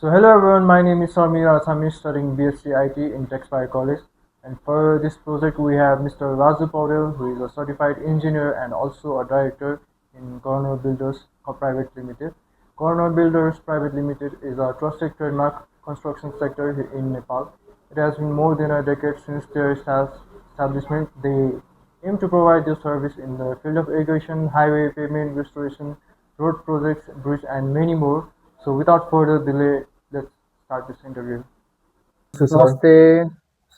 So hello everyone, my name is Samir Asami studying BSc IT in Textile College, and for this project we have Mr. Raju Paudel, who is a certified engineer and also a director in Cornell Builders Private Limited. Cornell Builders Private Limited is a trusted trademark construction sector in Nepal. It has been more than a decade since their establishment. They aim to provide this service in the field of irrigation, highway pavement restoration, road projects, bridge, and many more. So without further delay, let's start this interview. Sir नमस्ते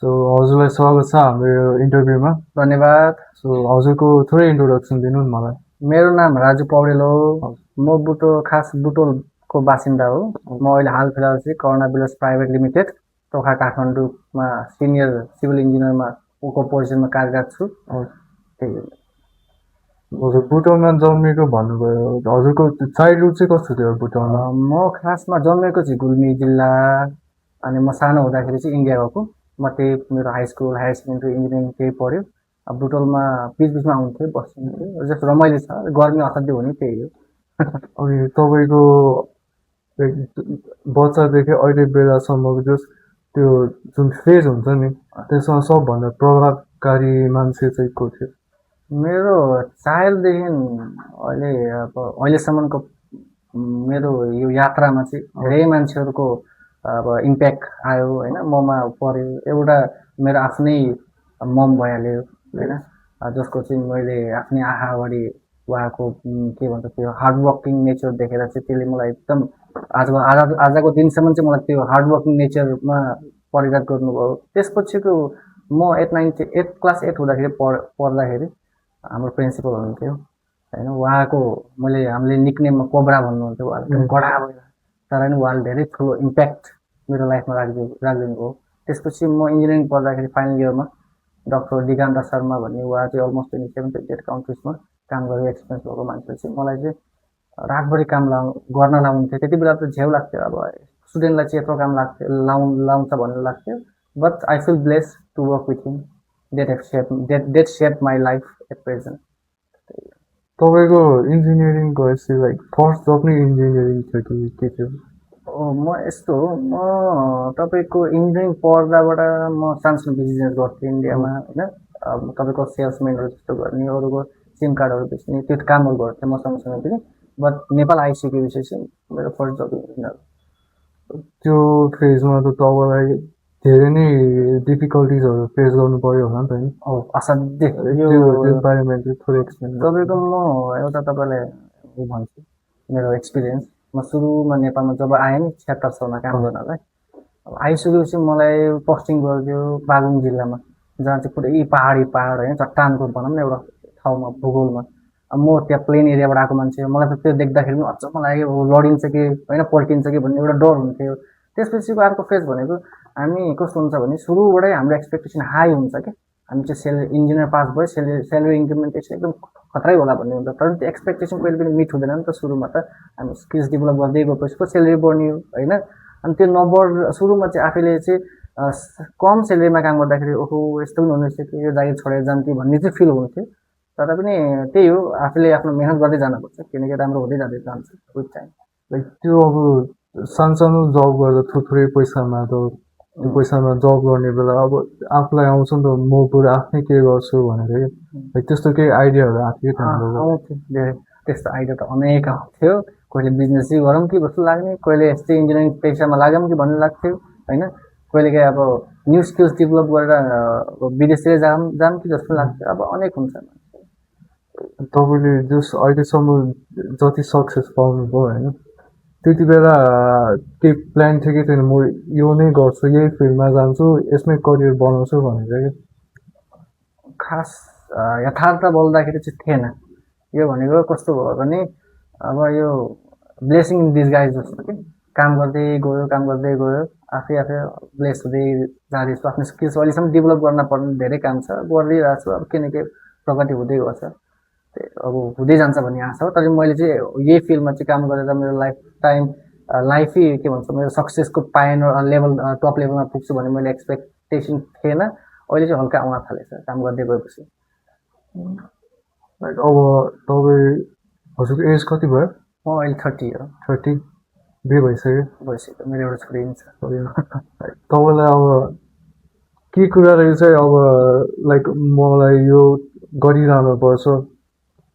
so हजुरलाई स्वागत छ हाम्रो यो इन्टरभ्यूमा धन्यवाद so हजुरको थोरै introduction दिनु न मलाई मेरो नाम राजु पौडेल हो म खास बुटोलको बासिन्दा हो म अहिले हाल फिलहाल चाहिँ कर्णा बिल्डर्स प्राइभेट लिमिटेड टोखा काठमाडौँमा सिनियर सिभिल इन्जिनियरमा उको पोजिसनमा कार्यरत छु त्यही हो। हजुर बुटोलमा जन्मेको भन्नुभयो हजुरको चाइल्डहुड चाहिँ कस्तो थियो बुटोलमा म खासमा जन्मेको चाहिँ गुल्मी जिल्ला अनि म सानो हुँदाखेरि चाहिँ इन्डिया गएको म त्यही मेरो high school higher secondary engineering त्यही पढ्यो अब बुटोलमा बिचबिचमा आउँथेँ बस्नुहुन्थ्यो जस्तो रमाइलो छ गर्मी असाध्यै हुने त्यही हो। अनि तपाईँको बच्चादेखि अहिले बेलासम्मको त्यो जुन फेज हुन्छ नि त्यसमा सबभन्दा प्रभावकारी मान्छे चाहिँ को थियो मेरो चाइल्डदेखि अहिले अब अहिलेसम्मको मेरो यो यात्रामा चाहिँ धेरै मान्छेहरूको अब इम्प्याक्ट आयो होइन ममा पर्यो एउटा मेरो आफ्नै मम भइहाल्यो होइन जसको चाहिँ मैले आफ्नै आँखा अगाडि उहाँको के भन्छ त्यो हार्डवर्किङ नेचर देखेर चाहिँ त्यसले मलाई एकदम आजको दिनसम्म चाहिँ मलाई त्यो हार्डवर्किङ नेचरमा परिणत गर्नुभयो। त्यसपछिको म क्लास 8 हुँदाखेरि पढ्दाखेरि हाम्रो प्रिन्सिपल हुनुहुन्थ्यो होइन उहाँको हामीले निकनेममा कोब्रा भन्नुहुन्थ्यो उहाँले कडा भएर तर पनि उहाँले धेरै ठुलो इम्प्याक्ट मेरो लाइफमा राखिदिनु भयो। त्यसपछि म इन्जिनियरिङ पढ्दाखेरि फाइनल इयरमा डाक्टर दिगान्त शर्मा भन्ने उहाँ चाहिँ अलमोस्ट 27-28 कान्ट्रिजमा काम गरेर एक्सपिरियन्स भएको मान्छे चाहिँ मलाई चाहिँ रातभरि काम गर्न लाउन्थ्यो। त्यति बेला त झ्याउ लाग्थ्यो अब स्टुडेन्टलाई चाहिँ यत्रो काम लाग्थ्यो लाउँछ भन्ने लाग्थ्यो but I feel bless to work with him that shaped my life at present. तपाईँको इन्जिनियरिङ गएपछि लाइक फर्स्ट जब नै इन्जिनियरिङ थियो कि के थियो म यस्तो हो म तपाईँको इन्जिनियरिङ पढ्दाबाट म सानसानो बिजनेस गर्थेँ इन्डियामा होइन तपाईँको सेल्सम्यानहरू जस्तो गर्ने अरूको सिम कार्डहरू बेच्ने त्यो कामहरू गर्थेँ म सँगसँगै पनि बट नेपाल आइसकेपछि चाहिँ मेरो फर्स्ट जब इन्जिनियर त्यो फेजमा त तपाईँलाई धेरै नै डिफिकल्टिजहरू फेस गर्नु पर्यो होला नि त होइन असाध्यै त्यो बारेमा चाहिँ थोरै एक्सप्लेन तपाईँको म एउटा तपाईँलाई भन्छु मेरो एक्सपिरियन्स म सुरुमा नेपालमा जब आएँ नि 76 सालमा काम गर्नलाई अब आइसकेपछि मलाई पोस्टिङ गरिदियो बागलुङ जिल्लामा जहाँ चाहिँ पुरै पहाड होइन चट्टानको भनौँ न एउटा ठाउँमा भूगोलमा अब म त्यहाँ प्लेन एरियाबाट आएको मान्छे मलाई त त्यो देख्दाखेरि पनि अचम्म लाग्यो लडिन्छ कि होइन पल्टिन्छ कि भन्ने एउटा डर हुन्थ्यो। त्यसपछिको अर्को फेज भनेको हामी कस्तो हुन्छ भने सुरुबाटै हाम्रो एक्सपेक्टेसन हाई हुन्छ क्या हामी चाहिँ इन्जिनियर पास भयो सेलेरी इन्क्रिमेन्टेसन एकदम खतरै होला भन्ने हुन्छ तर त्यो एक्सपेक्टेसन कहिले पनि मिट हुँदैन नि त। सुरुमा त हामी स्किल्स डेभलप गर्दै गएपछि पो सेलेरी बढ्ने हो होइन अनि त्यो सुरुमा चाहिँ आफैले चाहिँ कम सेलेरीमा काम गर्दाखेरि ओहो यस्तो पनि हुनेछ कि यो जागिर छोडेर जाऊँ कि भन्ने चाहिँ फिल हुन्थ्यो तर पनि त्यही हो आफूले आफ्नो मेहनत गर्दै जानुपर्छ किनकि राम्रो हुँदै जाँदै जान्छ विथ टाइम। लाइक त्यो अब सानसानो जब गर्दा थुप्रै पैसामा त त्यो पैसामा जब गर्ने बेला अब आफूलाई आउँछ नि त म बरु आफ्नै के गर्छु भनेर लाइक त्यस्तो केही आइडियाहरू आएको थियो आउँथ्यो धेरै त्यस्तो आइडिया त अनेक आउँथ्यो कहिले बिजनेसै गरौँ कि जस्तो लाग्ने कहिले यस्तै इन्जिनियरिङ पेसामा लागौँ कि भन्ने लाग्थ्यो होइन कहिले काहीँ अब न्यू स्किल्स डेभलप गरेर विदेशतिर जाऊँ कि जस्तो लाग्थ्यो अब अनेक हुन्छ। तपाईँले जस अहिलेसम्म जति सक्सेस पाउनुभयो होइन त्यति बेला केही प्लान थियो कि थिएन म यो नै गर्छु यही फिल्डमा जान्छु यसमै करियर बनाउँछु भनेर खास यथार्थ बोल्दाखेरि चाहिँ थिएन। यो भनेको कस्तो भयो भने अब यो ब्लेसिङ इन डिसगाइज जस्तो कि काम गर्दै गयो आफै ब्लेस हुँदै जाँदैछु आफ्नो स्किल्स अहिलेसम्म डेभलप गर्न पर्ने धेरै काम छ गरिरहेको छु अब किनकि प्रगति हुँदै गएको छ अब हुँदै जान्छ भन्ने आशा हो। तर मैले चाहिँ यही फिल्डमा चाहिँ काम गरेर मेरो लाइफै के भन्छ मेरो सक्सेसको लेभल टप लेभलमा पुग्छु भन्ने मैले एक्सपेक्टेसन थिएन। अहिले चाहिँ हल्का आउन थालेछ काम गर्दै गएपछि। अब तपाईँ हजुरको एज कति भयो म अहिले 30 हो। 30 बिहे भइसक्यो भइसक्यो मेरो एउटा छोरी पनि छ तपाईँलाई अब के कुराले चाहिँ अब लाइक मलाई यो गरिरहनु पर्छ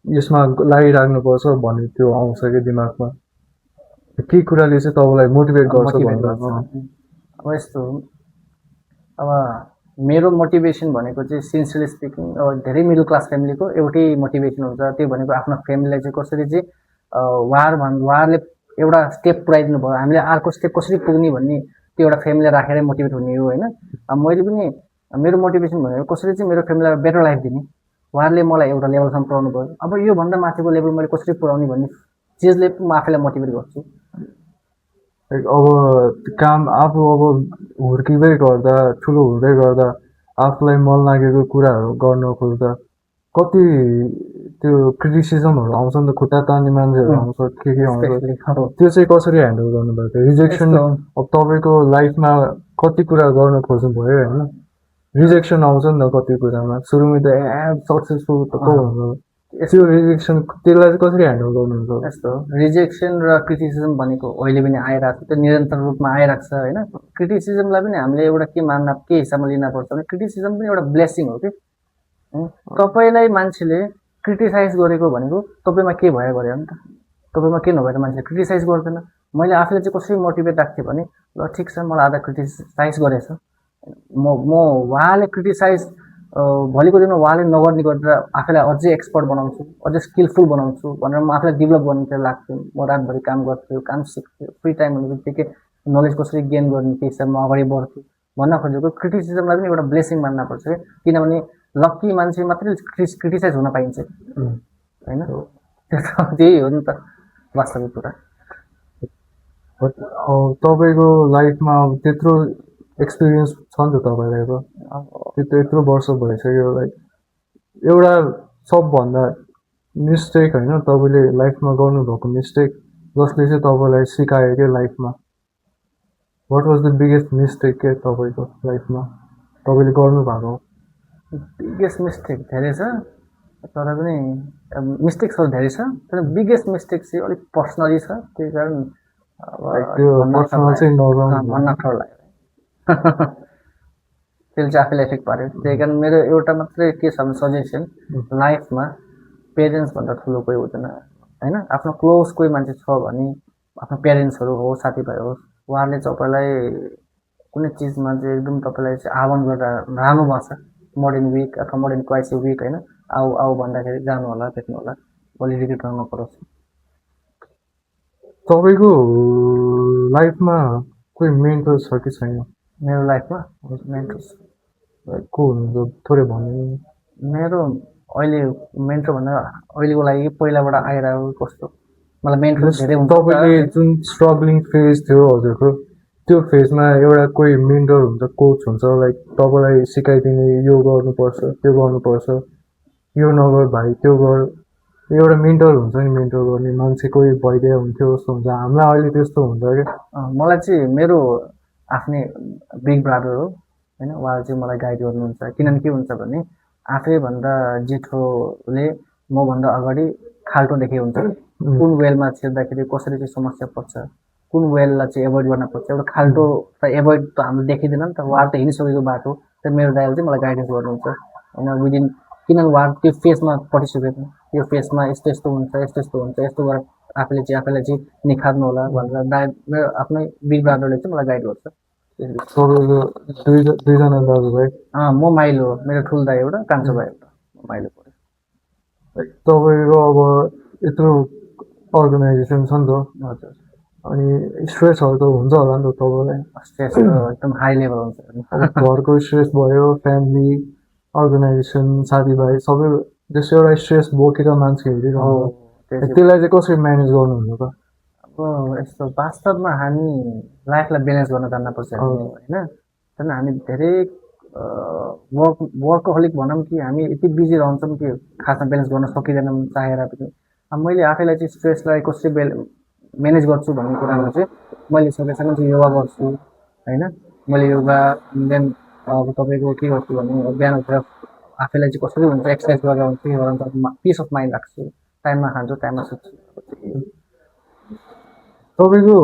यसमा लागिराख्नुपर्छ भन्ने त्यो आउँछ कि दिमागमा के कुराले चाहिँ तपाईँलाई मोटिभेट गर्छ मोटिभेट भन्दा गर्छ अब यस्तो हो अब मेरो मोटिभेसन भनेको चाहिँ सिन्सियरली स्पिकिङ अब धेरै मिडल क्लास फ्यामिलीको एउटै मोटिभेसन हुन्छ त्यो भनेको आफ्नो फ्यामिलीलाई चाहिँ कसरी चाहिँ उहाँहरूले एउटा स्टेप पुऱ्याइदिनु भयो हामीले अर्को स्टेप कसरी पुग्ने भन्ने त्यो एउटा फ्यामिलीलाई राखेरै मोटिभेट हुने हो होइन अब मैले पनि मेरो मोटिभेसन भनेको कसरी चाहिँ मेरो फ्यामिलीलाई बेटर लाइफ दिने उहाँहरूले मलाई एउटा लेभलसम्म पुऱ्याउनु भयो अब योभन्दा माथिको लेभल मैले कसरी पुऱ्याउने भन्ने चिजले म आफैलाई मोटिभेट गर्छु अब काम आफू अब हुर्किँदै गर्दा ठुलो हुँदै गर्दा आफूलाई मन लागेको कुराहरू गर्न खोज्दा कति त्यो क्रिटिसिजमहरू आउँछ नि त खुट्टा तान्ने मान्छेहरू आउँछ के आउँछ त्यो चाहिँ कसरी ह्यान्डल गर्नुभएको रिजेक्सन अब तपाईँको लाइफमा कति कुरा गर्न खोज्नु भयो होइन रिजेक्सन आउँछ नि त कति कुरामा सुरुमै त सक्सेसफुल त को हुन्छ त्यो रिजेक्सन त्यसलाई चाहिँ कसरी ह्यान्डल गर्नुहुन्छ यस्तो रिजेक्सन र क्रिटिसिजम भनेको अहिले पनि आइरहेको छ त्यो निरन्तर रूपमा आइरहेको छ होइन क्रिटिसिजमलाई पनि हामीले एउटा के हिसाबमा लिनुपर्छ भने क्रिटिसिजम पनि एउटा ब्लेसिङ हो कि तपाईँलाई मान्छेले क्रिटिसाइज गरेको भनेको तपाईँमा के भयो गरे हो नि त तपाईँमा के नभएर मान्छेले क्रिटिसाइज गर्दैन मैले आफूलाई चाहिँ कसरी मोटिभेट राख्थेँ भने ल ठिक छ मलाई आधा क्रिटिसाइज गरेछ म उहाँले क्रिटिसाइज भोलिको दिनमा उहाँले नगर्ने गरेर आफैलाई अझै एक्सपर्ट बनाउँछु अझै स्किलफुल बनाउँछु भनेर म आफूलाई डेभलप गर्ने लाग्थ्यो म रातभरि काम गर्थ्यो काम सिक्थ्यो फ्री टाइम हुने बित्तिकै नलेज कसरी गेन गर्ने त्यो हिसाबमा अगाडि बढ्थ्यो भन्न खोजेको क्रिटिसिजमलाई पनि एउटा ब्लेसिङ मान्नुपर्छ किनभने लक्की मान्छे मात्रै क्रिटिसाइज हुन पाइन्छ होइन त्यही हो नि त वास्तविक कुरा तपाईँको लाइफमा अब त्यत्रो एक्सपिरियन्स छ नि त तपाईँलाई त यत्रो वर्ष भइसक्यो लाइक एउटा सबभन्दा मिस्टेक होइन तपाईँले लाइफमा गर्नुभएको मिस्टेक जसले चाहिँ तपाईँलाई सिकायो क्या लाइफमा what was the biggest mistake के तपाईँको लाइफमा तपाईँले गर्नुभएको बिगेस्ट मिस्टेक धेरै छ तर पनि मिस्टेक्सहरू धेरै छ तर बिगेस्ट मिस्टेक चाहिँ अलिक पर्सनली छ त्यही कारण त्यो पर्सनल चाहिँ भन्न अप्ठ्यारो लाग्यो त्यसले चाहिँ आफैलाई इफेक्ट पार्यो त्यही कारण मेरो एउटा मात्रै के छ भने सजेसन लाइफमा पेरेन्ट्सभन्दा ठुलो कोही हुँदैन होइन आफ्नो क्लोज कोही मान्छे छ भने आफ्नो पेरेन्ट्सहरू हो साथीभाइ होस् उहाँहरूले तपाईँलाई कुनै चिजमा चाहिँ एकदम तपाईँलाई चाहिँ आह्वान गरेर राख्नुपर्छ मर्निङ विक अथवा मर्निङ ट्वाइस विक होइन आऊ भन्दाखेरि जानु होला भेट्नु होला भोलि रिग्रेट गर्नु परोस् तपाईँको लाइफमा कोही मेन्टर छ कि छैन मेरो लाइफमा मेन्टर्स को हुनुहुन्छ थोरै भन्नु मेरो अहिले मेन्टर भन्दा अहिलेको लागि पहिलाबाट आइरहेको कस्तो मलाई मेन्टर धेरै हुन्छ तपाईँले जुन स्ट्रगलिङ फेज थियो हजुरको त्यो फेजमा एउटा कोही मेन्टर हुन्छ कोच हुन्छ लाइक तपाईँलाई सिकाइदिने यो गर्नुपर्छ त्यो गर्नुपर्छ यो नगर भाइ त्यो गर एउटा मेन्टर हुन्छ नि मेन्टर गर्ने मान्छे कोही भइदिए हुन्थ्यो जस्तो हुन्छ हामीलाई अहिले त्यस्तो हुन्छ क्या मलाई चाहिँ मेरो आफ्नै बिग ब्रदर हो होइन उहाँले चाहिँ मलाई गाइड गर्नुहुन्छ किनभने के हुन्छ भने आफैभन्दा जेठोले मभन्दा अगाडि खाल्टो देखे हुन्छ कुन वेलमा छिर्दाखेरि कसरी चाहिँ समस्या पर्छ कुन वेललाई चाहिँ एभोइड गर्न पर्छ एउटा खाल्टो त एभोइड त हामीले देखिँदैन नि त उहाँहरू त हिँडिसकेको बाटो तर मेरो दाइले चाहिँ मलाई गाइडेन्स गर्नुहुन्छ होइन विदिन किनभने उहाँहरू त्यो फेसमा पढिसकेको यो फेसमा यस्तो यस्तो हुन्छ यस्तो गरेर आफैलाई चाहिँ निखार्नु होला भनेर मेरो आफ्नै बिग ब्रदरले चाहिँ मलाई गाइड गर्छ दुईजना दाजुभाइ म माइलो मेरो ठुलो दाइ एउटा कान्छो भाइ एउटा माइलो पऱ्यो तपाईँको अब यत्रो अर्गनाइजेसन छ नि त हजुर अनि स्ट्रेसहरू त हुन्छ होला नि त तपाईँलाई स्ट्रेस एकदम हाई लेभल हुन्छ घरको स्ट्रेस भयो फ्यामिली अर्गनाइजेसन साथीभाइ सबै जस्तो एउटा स्ट्रेस बोकेर मान्छे हिँडिरहनु त्यसलाई चाहिँ कसरी म्यानेज गर्नुहुन्छ त अब यस्तो वास्तवमा हामी लाइफलाई ब्यालेन्स गर्न जान्नुपर्छ होइन तर हामी धेरै वर्कहोलिक भनौँ कि हामी यति बिजी रहन्छौँ कि खासमा ब्यालेन्स गर्न सकिँदैनौँ चाहेर पनि अब मैले आफैलाई चाहिँ स्ट्रेसलाई कसरी म्यानेज गर्छु भन्ने कुरामा चाहिँ मैले सकेसम्म चाहिँ योगा गर्छु होइन मैले योगा देन अब तपाईँको के गर्छु भने बिहान उठेर आफैलाई चाहिँ कसरी हुन्छ एक्सर्साइज गरेर हुन्छ के गरेर पिस अफ माइन्ड राख्छु टाइममा खान्छु टाइममा सुत्छु तपाईँको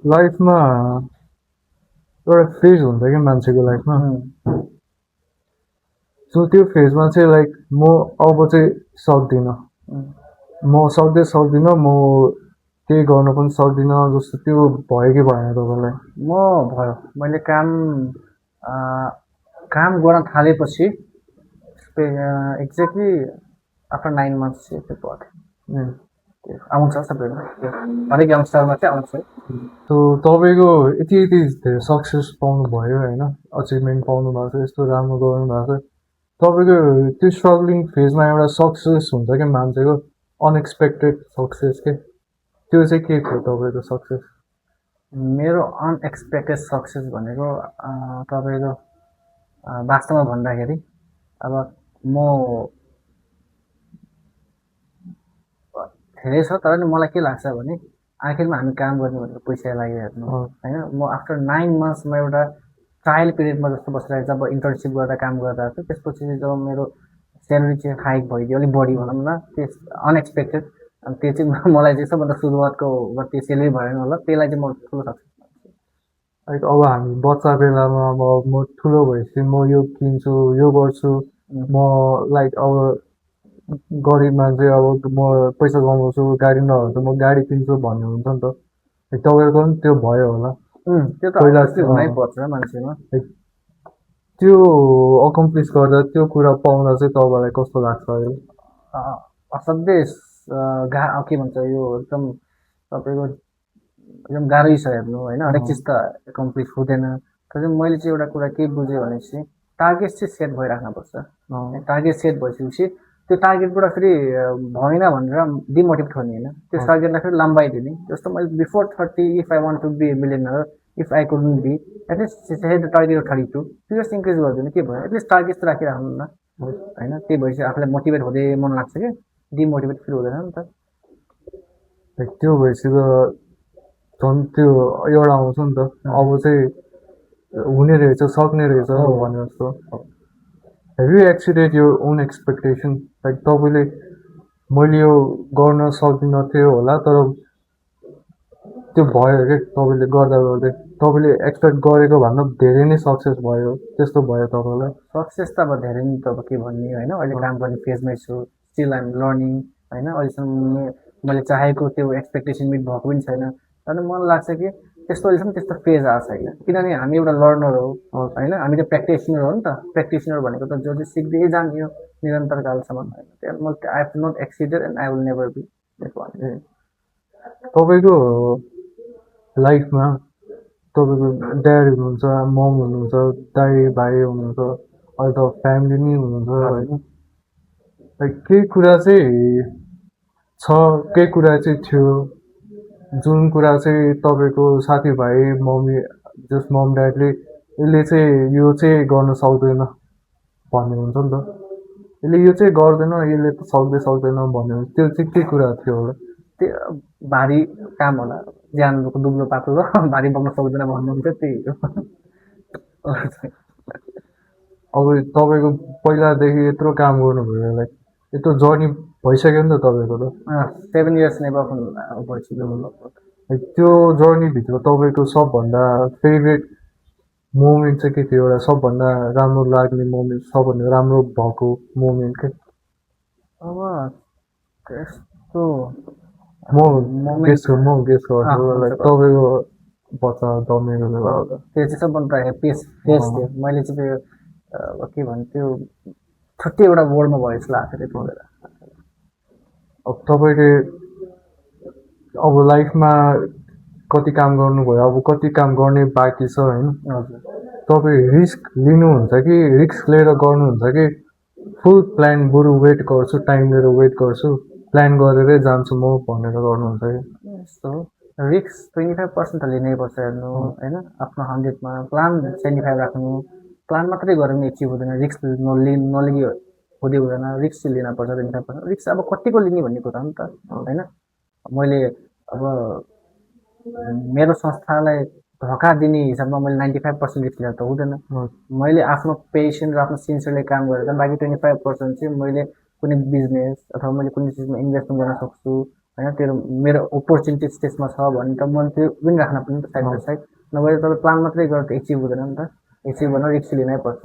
लाइफमा एउटा फेज हुन्छ कि मान्छेको लाइफमा, सो त्यो फेजमा चाहिँ लाइक म अब चाहिँ सक्दिनँ, म सक्दिनँ, म केही गर्न पनि सक्दिनँ जस्तो त्यो भयो कि भएन तपाईँलाई? भयो मैले काम गर्न थालेपछि एक्ज्याक्टली आफ्टर 9 months चाहिँ त्यो भयो त्यो आउँछ सबैमा, त्यो हरेक यङ्स्टरमा चाहिँ आउँछ। सो तपाईँको यति धेरै सक्सेस पाउनु भयो होइन, अचिभमेन्ट पाउनु भएको छ, यस्तो राम्रो गर्नु भएको छ, तपाईँको त्यो स्ट्रगलिङ फेजमा एउटा सक्सेस हुन्छ क्या मान्छेको, अनएक्सपेक्टेड सक्सेस के, त्यो चाहिँ के थियो तपाईँको सक्सेस? मेरो अनएक्सपेक्टेड सक्सेस भनेको तपाईँको वास्तवमा भन्दाखेरि अब म धेरै छ, तर नि मलाई के लाग्छ भने आखिरमा हामी काम गर्ने भनेको पैसा लागि हेर्नु होइन। म आफ्टर 9 months म एउटा ट्रायल पिरियडमा जस्तो बसिरहेको, जब इन्टर्नसिप गर्दा काम गर्दा थियो, त्यसपछि जब मेरो स्यालेरी चाहिँ हाइक भइदियो, अलिक बढी भनौँ न, त्यस अनएक्सपेक्टेड। अनि त्यो चाहिँ मलाई चाहिँ सबभन्दा सुरुवातको त्यो सेलेरी भएन होला, त्यसलाई चाहिँ म ठुलो सक्सेस मान्छु। लाइक अब हामी बच्चा बेलामा अब म ठुलो भएपछि म यो किन्छु, यो गर्छु, म लाइक अब गरिब मान्छे, अब म पैसा कमाउँछु, गाडी नभए म गाडी किन्छु भन्ने हुन्छ नि त, तपाईँको पनि त्यो भयो होला त्यो त पहिला हुनै पर्छ मान्छेमा। त्यो अकम्प्लिस गर्दा त्यो कुरा पाउँदा चाहिँ तपाईँलाई कस्तो लाग्छ अहिले? असाध्यै के भन्छ यो एकदम तपाईँको एकदम गाह्रै छ हेर्नु होइन, हरेक चिज त कम्प्लिट हुँदैन। तर मैले चाहिँ एउटा कुरा के बुझेँ भनेपछि टार्गेट चाहिँ सेट भइराख्नुपर्छ। टार्गेट सेट भइसकेपछि त्यो टार्गेटबाट फेरि भएन भनेर डिमोटिभेट हुने होइन, त्यो टार्गेटलाई फेरि लम्बाइदिने। जस्तो मैले before 30 if I want to be a millionaire, if I couldn't be at least set the target 32 त्यो जस्तो इन्क्रिज गरिदिनु, के भयो एटलिस्ट टार्गेट चाहिँ राखिराख्नु न होइन। त्यही भएपछि आफूलाई मोटिभेट हुँदै मन लाग्छ कि डिमोटिभेट फेरि हुँदैन नि त। त्यो भएपछि त झन् त्यो एउटा आउँछ नि त, अब चाहिँ हुने रहेछ, सक्ने रहेछ भने जस्तो। Have you exceeded your own expectation? Like तपाईँले मैले यो गर्न सक्दिनँ थियो होला, तर त्यो भयो कि तपाईँले गर्दा गर्दै तपाईँले एक्सपेक्ट गरेको भन्दा धेरै नै सक्सेस भयो, त्यस्तो भयो तपाईँलाई? सक्सेस त अब धेरै नै त अब के भन्ने होइन, अहिले काम गर्ने फेजमै छु, स्टिल आइम लर्निङ होइन। अहिलेसम्म मैले चाहेको त्यो एक्सपेक्टेसन मिट भएको पनि छैन, तर मलाई लाग्छ कि त्यस्तो अहिलेसम्म त्यस्तो फेज आएको छैन, किनभने हामी एउटा लर्नर हो होइन, हामी त प्र्याक्टिसनर हो नि त। प्र्याक्टिसनर भनेको त जो चाहिँ सिक्दै जाने हो निरन्तर कालसम्म होइन। त्यहाँ I have not exceeded and I will never be. तपाईँको लाइफमा तपाईँको ड्याड हुनुहुन्छ, मम हुनुहुन्छ, दाइ भाइ हुनुहुन्छ, अहिले त फ्यामिली नै हुनुहुन्छ होइन। लाइक केही कुरा चाहिँ छ, केही कुरा चाहिँ थियो, जुन कुरा चाहिँ तपाईँको साथीभाइ मम्मी जस मम ड्याडले यसले चाहिँ यो चाहिँ गर्न सक्दैन भन्ने हुन्छ नि त, यसले यो चाहिँ गर्दैन, यसले त सक्दैन भन्ने हुन्छ, त्यो चाहिँ के कुरा थियो होला? त्यो भारी काम होला, ज्यानको दुब्लो पातो र भारी बोक्न सक्दैन भन्नुहुन्छ, त्यही हो। अब तपाईँको पहिलादेखि यत्रो काम गर्नुभयो, लाइक यत्रो जर्नी भइसक्यो नि त तपाईँको त, 7 years नै भइसक्यो। त्यो जर्नीभित्र तपाईँको सबभन्दा फेभरेट मोमेन्ट चाहिँ के थियो? एउटा सबभन्दा राम्रो लाग्ने मोमेन्ट, सबभन्दा राम्रो भएको मोमेन्ट के? अब त्यस्तो म गेस गर्छु लाइक तपाईँको बच्चा जन्मेको बेला त्यो चाहिँ सबभन्दा ह्याप्पिएस्ट फेज थियो। मैले चाहिँ त्यो के भन्थ्यो छुट्टै एउटा वर्ल्डमा भयो जस्तो लाग्थ्यो त्यति बेला। अब तपाईँले अब लाइफमा कति काम गर्नुभयो, अब कति काम गर्ने बाँकी छ होइन, तपाईँ रिस्क लिनुहुन्छ कि रिस्क लिएर गर्नुहुन्छ कि फुल प्लान, बरु वेट गर्छु, टाइम लिएर वेट गर्छु, प्लान गरेरै जान्छु म भनेर गर्नुहुन्छ कि? यस्तो रिस्क 25% त लिनैपर्छ हेर्नु होइन। आफ्नो 100मा प्लान 75 राख्नु, प्लान मात्रै गरेर पनि एचिभ हुँदैन, रिस्क नलिगे हुँदै हुँदैन, रिस्क चाहिँ लिनपर्छ 25%। रिस्क अब कतिको लिने भन्ने कुरा हो नि त होइन। मैले अब मेरो संस्थालाई धोका दिने हिसाबमा मैले 95% रिस्क लिएर त हुँदैन। मैले आफ्नो पेसन र आफ्नो सिन्सियरले काम गरेर बाँकी 25% चाहिँ मैले कुनै बिजनेस अथवा मैले कुनै चिजमा इन्भेस्टमेन्ट गर्न सक्छु होइन तेरो मेरो अपर्च्युनिटिज त्यसमा छ भने त मैले त्यो पनि राख्न पर्ने त साइड बाई साइड नभए तपाईँ प्लान मात्रै गरेर त एचिभ हुँदैन नि त एचिभ गर्न रिस्क लिनै पर्छ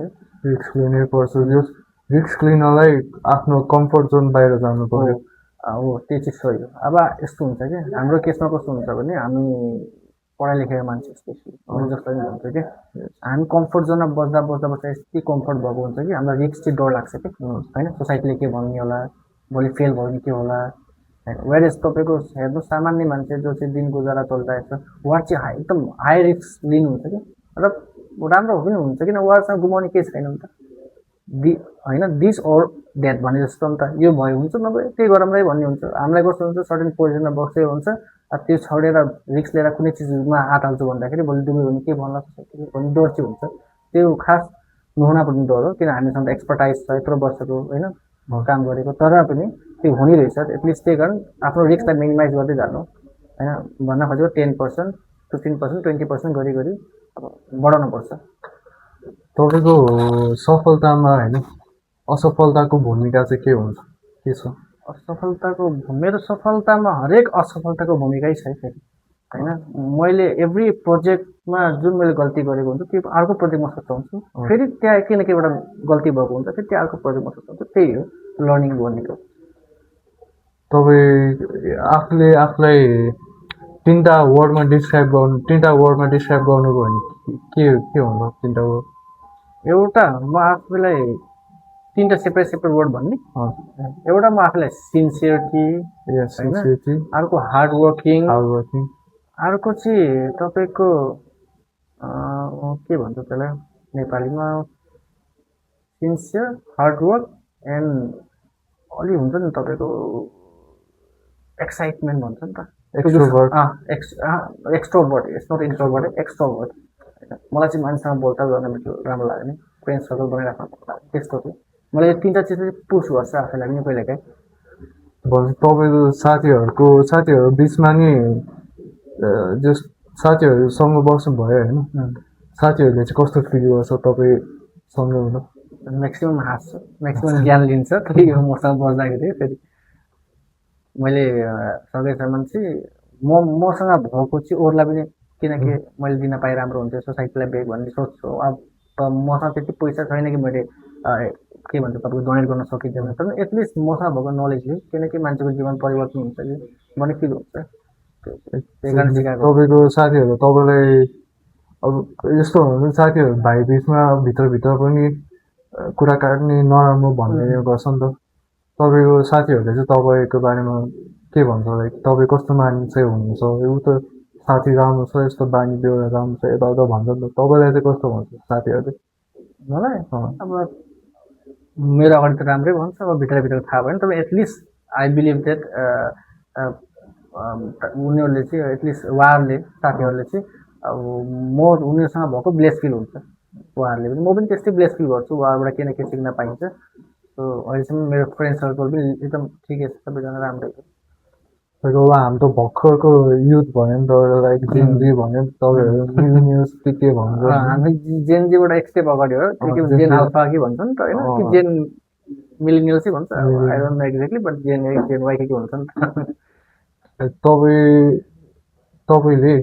रिस्क लिनै पर्छ त्यो रिस्क लिनलाई आफ्नो कम्फर्ट जोन बाहिर जानु पर्यो हो त्यो चाहिँ सही हो अब यस्तो हुन्छ कि हाम्रो केसमा कस्तो हुन्छ भने हामी पढाइ लेखेको मान्छे स्पेसली अरू जस्तो नि हुन्छ कि हामी कम्फर्ट जोनमा बस्दा बस्दा बस्दा यति कम्फर्ट भएको हुन्छ कि हामीलाई रिस्क चाहिँ डर लाग्छ कि होइन सोसाइटीले के भन्ने होला भोलि फेल भयो भने के होला वेरेज तपाईँको हेर्नु सामान्य मान्छे जो चाहिँ दिन गुजारा चलिरहेको छ उहाँ चाहिँ एकदम हाई रिस्क लिनुहुन्छ कि र राम्रो पनि हुन्छ किन उहाँसँग गुमाउने केही छैन नि त होइन दिस ओर द्याट भने जस्तो नि त यो भयो हुन्छ नभए त्यही गरमलाई भन्ने हुन्छ हामीलाई कस्तो हुन्छ सर्टेन पोजिसनमा बसेको हुन्छ त्यो छोडेर रिस्क लिएर कुनै चिजमा हात हाल्छु भन्दाखेरि भोलि डुब्यो भने के भन्ला भन्ने डर चाहिँ हुन्छ त्यो खास नहुन पनि डर हो किन हामीसँग त एक्सपर्टाइज छ यत्रो वर्षको होइन काम गरेको तर पनि त्यो हुने रहेछ एटलिस्ट त्यही कारण आफ्नो रिस्कलाई मिनिमाइज गर्दै जानु होइन भन्न खोजेको 10% 15% 20% गरी गरी अब बढाउनुपर्छ तपाईँको सफलतामा होइन असफलताको भूमिका चाहिँ के हुन्छ के छ असफलताको मेरो सफलतामा हरेक असफलताको भूमिकै छ फेरि होइन मैले एभ्री प्रोजेक्टमा जुन मैले गल्ती गरेको हुन्छ त्यो अर्को प्रोजेक्टमा सचाउँछु फेरि त्यहाँ केही न केही एउटा गल्ती भएको हुन्छ फेरि त्यो अर्को प्रोजेक्टमा सचाउँछु त्यही हो लर्निङ भनेको तपाईँ आफूले आफूलाई तिनवटा वर्डमा डिस्क्राइब गर्नुभयो भने के हुन्छ तिनवटा वर्ड एउटा म आफूलाई तिनवटा सेपरेट वर्ड भन्ने एउटा म आफूलाई सिन्सियरिटी अर्को हार्ड वर्किङ अर्को चाहिँ तपाईँको के भन्छ त्यसलाई नेपालीमा सिन्सियर हार्डवर्क एन्ड अलि हुन्छ नि तपाईँको एक्साइटमेन्ट भन्छ नि त extrovert it's not introvert extrovert मलाई चाहिँ मान्छेसँग बोल्दा गर्न राम्रो लाग्यो नि फ्रेन्ड सर्कल बनाइराख्नु त्यस्तो चाहिँ मलाई यो तिनवटा चिज चाहिँ पुस गर्छ आफैलाई पनि कहिलेकाहीँ तपाईँको साथीहरू बिचमा नि जस्ट साथीहरूसँग बस्नुभयो होइन साथीहरूले चाहिँ कस्तो फिल गर्छ तपाईँसँग हुँदा म्याक्सिमम् हाँस्छ म्याक्सिमम् ज्ञान लिन्छ त्यही हो मसँग बस्दाखेरि फेरि मैले सकेसम्म चाहिँ मसँग भएको चाहिँ अरूलाई पनि किनकि मैले दिन पाए राम्रो हुन्थ्यो सोसाइटीलाई बेग भन्ने सोच्छु अब मसँग त्यति पैसा छैन कि मैले के भन्छ तपाईँको डोनेट गर्न सकिँदैन तर एटलिस्ट मसँग भएको नलेजले किनकि मान्छेको जीवन परिवर्तन हुन्छ कि भन्ने फिल हुन्छ तपाईँको साथीहरू तपाईँलाई अब यस्तो हुन्छ साथीहरू भाइ बिचमा भित्रभित्र पनि कुरा काट्ने नराम्रो भन्ने गर्छ नि त तपाईँको साथीहरूले चाहिँ तपाईँको बारेमा के भन्छ लाइक तपाईँ कस्तो मान्छे हुनुहुन्छ ऊ त साथी राम्रो छ यस्तो बानी बेहोरा राम्रो छ यता भन्छ नि त तपाईँलाई चाहिँ कस्तो भन्छ साथीहरूले मलाई अब मेरो अगाडि त राम्रै भन्छ अब भित्रभित्र थाहा भएन तर एटलिस्ट आई बिलिभ द्याट उनीहरूले चाहिँ एटलिस्ट उहाँहरूले साथीहरूले चाहिँ अब म उनीहरूसँग भएको ब्लेस फिल हुन्छ उहाँहरूले पनि म पनि त्यस्तै ब्लेस फिल गर्छु उहाँबाट के न के सिक्न पाइन्छ सो अहिलेसम्म मेरो फ्रेन्ड सर्कल पनि एकदम ठिकै छ सबैजना राम्रै छ हामी त भर्खरको युथ भन्यो नि त लाइक जेनजी भन्यो नि तपाईँहरू मिलिनियल्स के भन्छ हामी जेनजीबाट एक स्टेप अगाडि हो के जेन अल्फा के भन्छ नि त होइन कि जेन मिलिनियल्सै भन्छ I don't know exactly but Gen X Gen Y के भन्छ नि त तपाईँले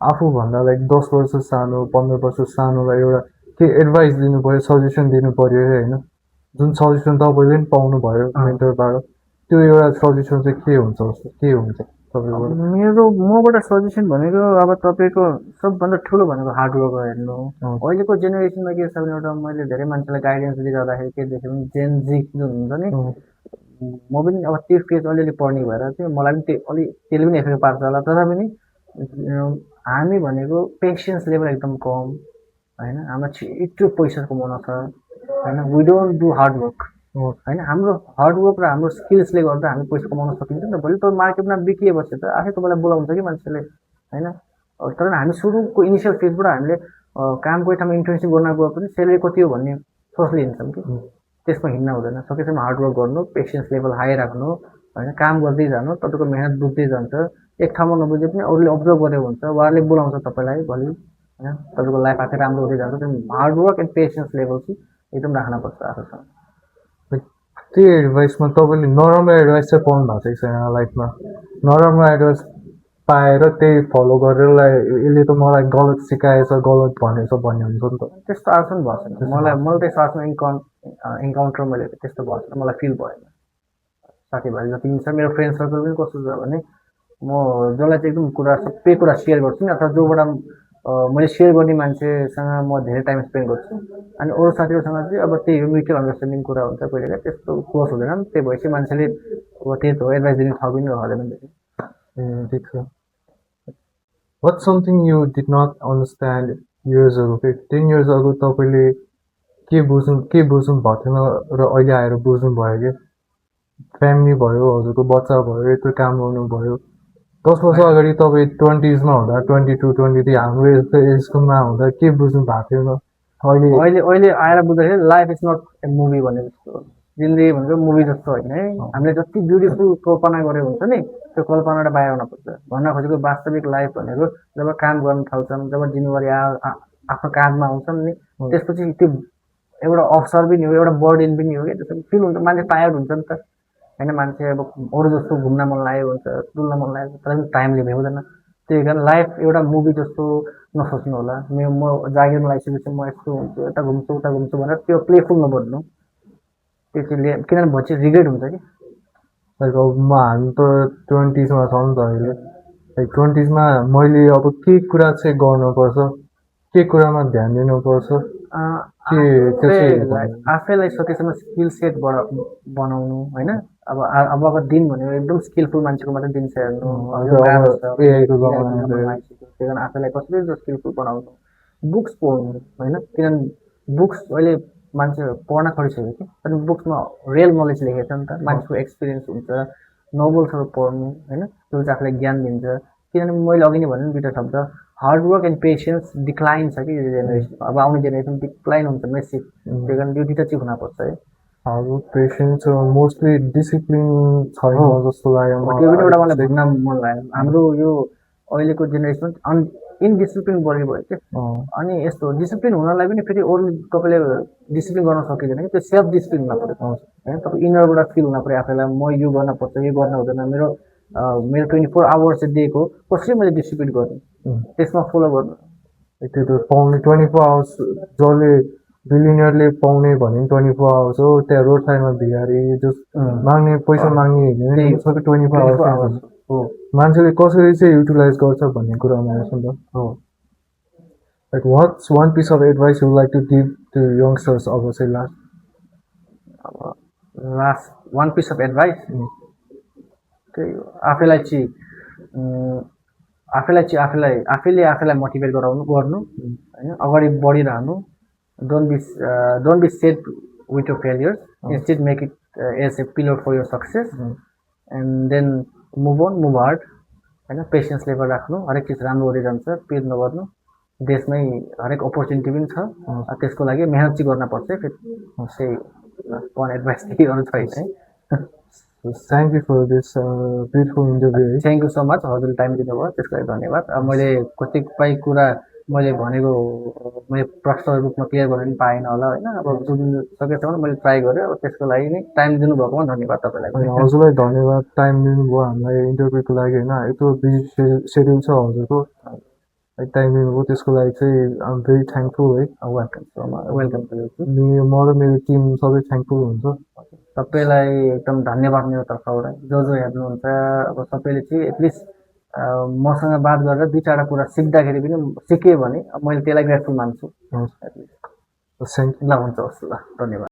आफूभन्दा लाइक 10 वर्ष सानो 15 वर्ष सानोलाई एउटा के एडभाइस दिनु पऱ्यो सजेसन दिनु पऱ्यो होइन जुन सजेसन तपाईँले पनि पाउनु भयो मेन्टरबाट त्यो एउटा सजेसन चाहिँ के हुन्छ तपाईँको मबाट सजेसन भनेको अब तपाईँको सबभन्दा ठुलो भनेको हार्डवर्क हेर्नु अहिलेको जेनेरेसनमा के छ भने एउटा मैले धेरै मान्छेलाई गाइडेन्स दिइरहँदाखेरि के देखेँ भने जेनजी जुन हुन्छ नि म पनि अब त्यो फेज अलिअलि पढ्ने भएर चाहिँ मलाई पनि त्यसले पनि इफेक्ट पार्छ होला तर पनि हामी भनेको पेसेन्स लेभल एकदम कम होइन हाम्रो छिटो पैसा कमाउन छ होइन वी डोन्ट डु हार्डवर्क होइन हाम्रो हार्डवर्क र हाम्रो स्किल्सले गर्दा हामी पैसा कमाउन सकिन्छ नि त भोलि त मार्केटमा बिकिएपछि त आफै तपाईँलाई बोलाउँछ कि मान्छेले होइन तर हामी सुरुको इनिसियल फेजबाट हामीले कामको ठाउँमा इन्टर्नसिप गर्न गयो पनि सेलेरी कति हो भन्ने सोचले हिँड्छौँ कि त्यसमा हिँड्न हुँदैन सकेसम्म हार्डवर्क गर्नु पेसेन्स लेभल हाई राख्नु होइन काम गर्दै जानु तपाईँको मेहनत बुझ्दै जान्छ एक ठाउँमा नबुझे पनि अरूले अब्जर्भ गरेको हुन्छ उहाँले बोलाउँछ तपाईँलाई भोलि होइन तपाईँको लाइफ आफै राम्रो हुँदै जान्छ त्यो हार्डवर्क एन्ड पेसेन्स लेभल चाहिँ एकदम राख्नुपर्छ आफूसँग त्यही एडभाइसमा तपाईँले नराम्रो एडभाइस चाहिँ पाउनु भएको छ यहाँ लाइफमा नराम्रो एडभाइस पाएर त्यही फलो गरेर यसले त मलाई गलत सिकाएछ गलत भनेछ भन्ने हुन्छ नि त त्यस्तो आज पनि भएको छैन मैले त्यस्तो आजमा इन्काउन्टर मैले त्यस्तो भएको छैन मलाई फिल भएन साथीभाइ जति पनि छ मेरो फ्रेन्ड सर्कल पनि कस्तो छ भने म जसलाई चाहिँ एकदम कुरा सबै कुरा सेयर गर्छु नि अथवा जोबाट मैले सेयर गर्ने मान्छेसँग म धेरै टाइम स्पेन्ड गर्छु अनि अरू साथीहरूसँग चाहिँ अब त्यही हो म्युचुअल अन्डरस्ट्यान्डिङ कुरा हुन्छ कहिले त्यस्तो क्लोज हुँदैन त्यही भएपछि मान्छेले अब त्यही त हो एडभाइस दिने ठाउँ पनि रहँदैन ए ठिक छ what something you did not understand years ago 10 years ago तपाईँले के बुझ्नु भएको थिएन र अहिले आएर बुझ्नु भयो कि फ्यामिली भयो हजुरको बच्चा भयो यत्रो काम गर्नु भयो 10 वर्ष अगाडि तपाईँ 20s मा हुँदा 22, 23 हाम्रो एजकोमा हुँदा के बुझ्नु भएको थिएन अहिले अहिले आएर बुझ्दाखेरि life is not a movie भने जस्तो जिन्दगी भनेको मुभी जस्तो होइन है हामीले जति ब्युटिफुल कल्पना गरेको हुन्छ नि त्यो कल्पनाबाट बाहिर आउनुपर्छ भन्न खोजेको वास्तविक लाइफ भनेको जब काम गर्न थाल्छन् जब जिम्मेवारी आफ्नो काँधमा आउँछन् नि त्यसपछि त्यो एउटा अवसर पनि हो एउटा बर्डन पनि हो कि त्यसपछि फिल हुन्छ मान्छे टायर्ड हुन्छ नि त होइन मान्छे अब अरू जस्तो घुम्न मन लागेको हुन्छ डुल्न मन लागेको तर पनि टाइमले भ्याउँदैन त्यही कारण लाइफ एउटा मुभी जस्तो नसोच्नु होला म जागिरमा लागिसकेपछि म यस्तो हुन्छु यता घुम्छु भनेर त्यो प्लेफुल नबन्नु त्यसैले किनभने भन्छ रिग्रेट हुन्छ कि लाइक अब हामी त 20s मा छौँ नि त अहिले लाइक 20s मा मैले अब के कुरा चाहिँ गर्नुपर्छ के कुरामा ध्यान दिनुपर्छ आफैलाई सकेसम्म स्किल सेट बनाउनु होइन अबको दिन भनेको एकदम स्किलफुल मान्छेको मात्रै दिन छ हेर्नु त्यही कारण आफैलाई कसरी स्किलफुल बनाउनु बुक्स पढ्नु होइन किनभने बुक्स अहिले मान्छे पढ्न छोडिसक्यो कि तर बुक्समा रियल नलेज लेखेको छ नि त मान्छेको एक्सपिरियन्स हुन्छ नोभल्सहरू पढ्नु होइन त्यो चाहिँ आफूलाई ज्ञान दिन्छ किनभने मैले अघि नै भने दुईवटा शब्द हार्डवर्क एन्ड पेसेन्स डिक्लाइन छ कि यो जेनेरेसन अब आउने जेनेरेसन डिक्लाइन हुन्छ मेसिभ त्यही कारण यो दुईवटा चाहिँ हुनपर्छ है हार्डवर्क पेसेन्स मोस्टली डिसिप्लिन छैन जस्तो लाग्यो त्यो पनि एउटा मलाई भन्न मन लाग्यो हाम्रो यो अहिलेको जेनेरेसन इनडिसिप्लिन बढी भयो क्या अनि यस्तो डिसिप्लिन हुनलाई पनि फेरि अरू तपाईँले डिसिप्लिन गर्न सकिँदैन कि त्यो सेल्फ डिसिप्लिन हुन पऱ्यो होइन तपाईँ इनरबाट फिल हुन पऱ्यो आफैलाई म यो गर्न पर्छ यो गर्न हुँदैन मेरो 24 आवर्स दिएको कसरी मैले डिस्ट्रिब्युट गर्नु त्यसमा फलो गर्नु त्यो त पाउने 24 आवर्स जसले बिलिनियरले पाउने भने 24 आवर्स हो त्यहाँ रोड साइडमा भिखारी जस माग्ने पैसा माग्ने सबै 24 आवर्स हो मान्छेले कसरी चाहिँ युटिलाइज गर्छ भन्ने कुरामा आउँछ नि त हो like what's one piece of advice you like to give to youngsters अब चाहिँ last one piece of advice त्यही आफैलाई चाहिँ आफैले मोटिभेट गर्नु होइन अगाडि बढिरहनु don't be sad with your failures instead make it as a pillar for your success and then move on move hard होइन पेसेन्स लेभल राख्नु हरेक चिज राम्रो गरिरहन्छ पेज नगर्नु देशमै हरेक अपर्च्युनिटी पनि छ त्यसको लागि मेहनत चाहिँ गर्न पर्छ फेरि वान एडभाइस त्यही अरू छैन है thank you for this beautiful interview thank you so much हजुरले टाइम दिनुभयो त्यसको लागि धन्यवाद मैले कतिपय कुरा मैले भनेको मैले प्रश्न रूपमा क्लियर गर्न पनि पाएन होला होइन अब बुझ्नु सकेसम्म मैले ट्राई गरेँ अब त्यसको लागि नै टाइम दिनुभएकोमा धन्यवाद तपाईँलाई हजुरलाई धन्यवाद टाइम दिनुभयो हामीलाई इन्टरभ्यूको लागि होइन यत्रो बिजी सेड्युल छ हजुरको टाइम दिनुभयो त्यसको लागि चाहिँ आइ एम भेरी थ्याङ्कफुल है वेलकम म र मेरो टिम सबै थ्याङ्कफुल हुन्छ सबैलाई एकदम धन्यवाद मेरो तर्फबाट जो हेर्नुहुन्छ अब सबैले चाहिँ एटलिस्ट मसँग बात गरेर दुई चारवटा कुरा सिक्दाखेरि पनि सिकेँ भने मैले त्यसलाई ग्रेटफुल मान्छु ल हुन्छ हस् ल धन्यवाद